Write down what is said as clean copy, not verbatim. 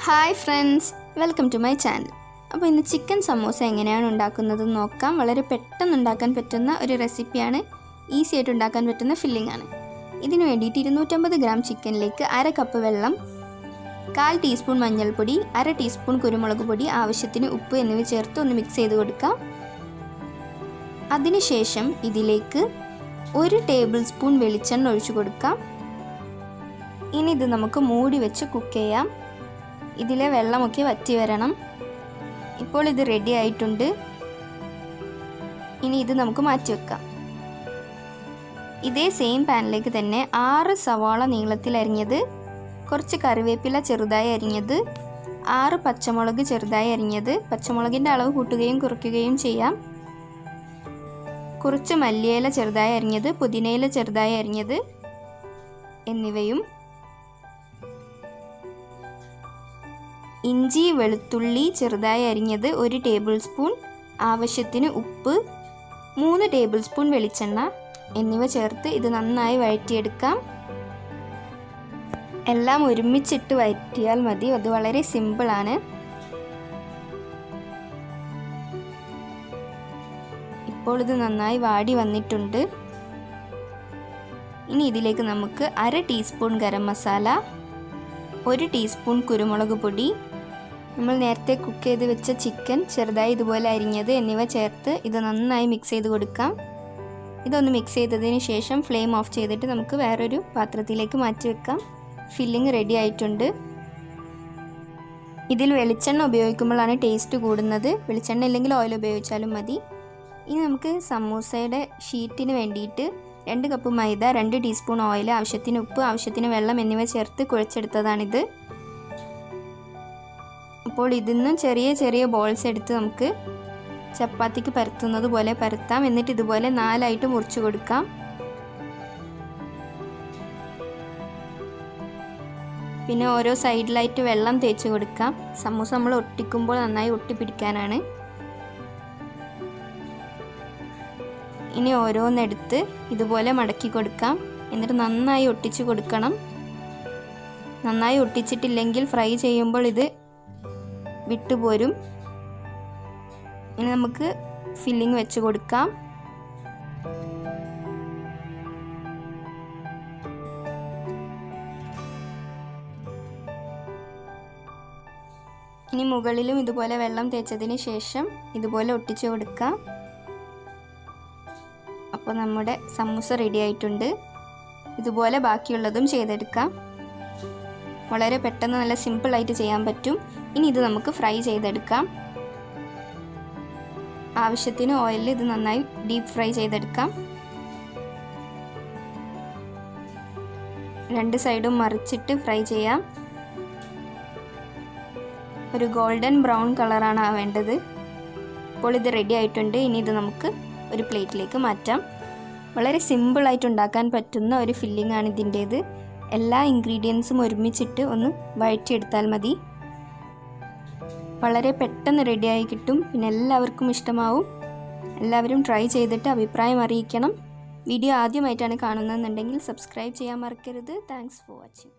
Hi friends, welcome to my channel. അപ്പോൾ ഇന്ന് chicken samosa എങ്ങനെയാണ് ഉണ്ടാക്കുന്നത് നോക്കാം. വളരെ പെട്ടെന്ന് ഉണ്ടാക്കാൻ പറ്റുന്ന ഒരു റെസിപ്പിയാണ്. ഈസി ആയിട്ട് ഉണ്ടാക്കാൻ പറ്റുന്ന ഫില്ലിംഗ് ആണ്. ഇതിന് വേണ്ടിയിട്ട് 250 ഗ്രാം ചിക്കനിലേക്ക് 1/2 കപ്പ് വെള്ളം, 1/4 ടീസ്പൂൺ മഞ്ഞൾപ്പൊടി, 1/2 ടീസ്പൂൺ കുരുമുളക് പൊടി, ആവശ്യത്തിന് ഉപ്പ് എന്നിവ ചേർത്ത് ഒന്ന് മിക്സ് ചെയ്ത് കൊടുക്കാം. അതിനുശേഷം ഇതിലേക്ക് 1 ടേബിൾ സ്പൂൺ വെളിച്ചെണ്ണ ഒഴിച്ചു കൊടുക്കാം. ഇനി ഇത് നമുക്ക് മൂടി വെച്ച് കുക്ക് ചെയ്യാം. ഇതിലെ വെള്ളമൊക്കെ വറ്റി വരണം. ഇപ്പോൾ ഇത് റെഡി ആയിട്ടുണ്ട്. ഇനി ഇത് നമുക്ക് മാറ്റി വെക്കാം. ഇതേ സെയിം പാനിലേക്ക് തന്നെ 6 സവാള നീളത്തിൽ അരിഞ്ഞത്, കുറച്ച് കറിവേപ്പില ചെറുതായി അരിഞ്ഞത്, 6 പച്ചമുളക് ചെറുതായി അരിഞ്ഞത്, പച്ചമുളകിൻ്റെ അളവ് കൂട്ടുകയും കുറയ്ക്കുകയും ചെയ്യാം, കുറച്ച് മല്ലിയില ചെറുതായി അരിഞ്ഞത്, പുതിനയില ചെറുതായി അരിഞ്ഞത് എന്നിവയും, ഇഞ്ചി വെളുത്തുള്ളി ചെറുതായി അരിഞ്ഞത് 1 ടേബിൾ സ്പൂൺ, ആവശ്യത്തിന് ഉപ്പ്, 3 ടേബിൾ സ്പൂൺ വെളിച്ചെണ്ണ എന്നിവ ചേർത്ത് ഇത് നന്നായി വഴറ്റിയെടുക്കാം. എല്ലാം ഒരുമിച്ചിട്ട് വഴറ്റിയാൽ മതി. അത് വളരെ സിമ്പിളാണ്. ഇപ്പോൾ ഇത് നന്നായി വാടി വന്നിട്ടുണ്ട്. ഇനി ഇതിലേക്ക് നമുക്ക് 1/2 ടീസ്പൂൺ ഗരം മസാല, 1 ടീസ്പൂൺ കുരുമുളക് പൊടി, നമ്മൾ നേരത്തെ കുക്ക് ചെയ്ത് വെച്ച ചിക്കൻ ചെറുതായി ഇതുപോലെ അരിഞ്ഞത് എന്നിവ ചേർത്ത് ഇത് നന്നായി മിക്സ് ചെയ്ത് കൊടുക്കാം. ഇതൊന്ന് മിക്സ് ചെയ്തതിന് ശേഷം ഫ്ലെയിം ഓഫ് ചെയ്തിട്ട് നമുക്ക് വേറൊരു പാത്രത്തിലേക്ക് മാറ്റി വെക്കാം. ഫില്ലിംഗ് റെഡി ആയിട്ടുണ്ട്. ഇതിൽ വെളിച്ചെണ്ണ ഉപയോഗിക്കുമ്പോഴാണ് ടേസ്റ്റ് കൂടുന്നത്. വെളിച്ചെണ്ണ ഇല്ലെങ്കിൽ ഓയിൽ ഉപയോഗിച്ചാലും മതി. ഇനി നമുക്ക് സമൂസയുടെ ഷീറ്റിന് വേണ്ടിയിട്ട് 2 കപ്പ് മൈദ, 2 ടീസ്പൂൺ ഓയിൽ, ആവശ്യത്തിന് ഉപ്പ്, ആവശ്യത്തിന് വെള്ളം എന്നിവ ചേർത്ത് കുഴച്ചെടുത്തതാണിത്. അപ്പോൾ ഇതിൽ നിന്നും ചെറിയ ചെറിയ ബോൾസ് എടുത്ത് നമുക്ക് ചപ്പാത്തിക്ക് പരത്തുന്നത് പോലെ പരത്താം. എന്നിട്ട് ഇതുപോലെ 4 ആയിട്ട് മുറിച്ച് കൊടുക്കാം. പിന്നെ ഓരോ സൈഡിലായിട്ട് വെള്ളം തേച്ച് കൊടുക്കാം. സമൂസ നമ്മൾ ഒട്ടിക്കുമ്പോൾ നന്നായി ഒട്ടിപ്പിടിക്കാനാണ്. ഇനി ഓരോന്നെടുത്ത് ഇതുപോലെ മടക്കി കൊടുക്കാം. എന്നിട്ട് നന്നായി ഒട്ടിച്ച് കൊടുക്കണം. നന്നായി ഒട്ടിച്ചിട്ടില്ലെങ്കിൽ ഫ്രൈ ചെയ്യുമ്പോൾ ഇത് വിട്ടുപോരും. ഇനി നമുക്ക് ഫില്ലിംഗ് വെച്ച് കൊടുക്കാം. ഇനി മുകളിലും ഇതുപോലെ വെള്ളം തേച്ചതിന് ശേഷം ഇതുപോലെ ഒട്ടിച്ച് കൊടുക്കാം. അപ്പോൾ നമ്മുടെ സമൂസ റെഡി ആയിട്ടുണ്ട്. ഇതുപോലെ ബാക്കിയുള്ളതും ചെയ്തെടുക്കാം. വളരെ പെട്ടെന്ന് നല്ല സിമ്പിളായിട്ട് ചെയ്യാൻ പറ്റും. ഇനി ഇത് നമുക്ക് ഫ്രൈ ചെയ്തെടുക്കാം. ആവശ്യത്തിന് ഓയിലിൽ ഇത് നന്നായി ഡീപ്പ് ഫ്രൈ ചെയ്തെടുക്കാം. 2 സൈഡും മറിച്ചിട്ട് ഫ്രൈ ചെയ്യാം. ഒരു ഗോൾഡൻ ബ്രൗൺ കളറാണ് വേണ്ടത്. അപ്പോൾ ഇത് റെഡി ആയിട്ടുണ്ട്. ഇനി ഇത് നമുക്ക് ഒരു പ്ലേറ്റിലേക്ക് മാറ്റാം. വളരെ സിമ്പിളായിട്ട് ഉണ്ടാക്കാൻ പറ്റുന്ന ഒരു ഫില്ലിംഗ് ആണ് ഇതിൻ്റേത്. എല്ലാ ഇൻഗ്രീഡിയൻസും ഒരുമിച്ചിട്ട് ഒന്ന് വഴറ്റിയെടുത്താൽ മതി. വളരെ പെട്ടെന്ന് റെഡിയായി കിട്ടും. പിന്നെ എല്ലാവർക്കും ഇഷ്ടമാവും. എല്ലാവരും ട്രൈ ചെയ്തിട്ട് അഭിപ്രായം അറിയിക്കണം. വീഡിയോ ആദ്യമായിട്ടാണ് കാണുന്നതെന്നുണ്ടെങ്കിൽ സബ്സ്ക്രൈബ് ചെയ്യാൻ മറക്കരുത്. Thanks for watching.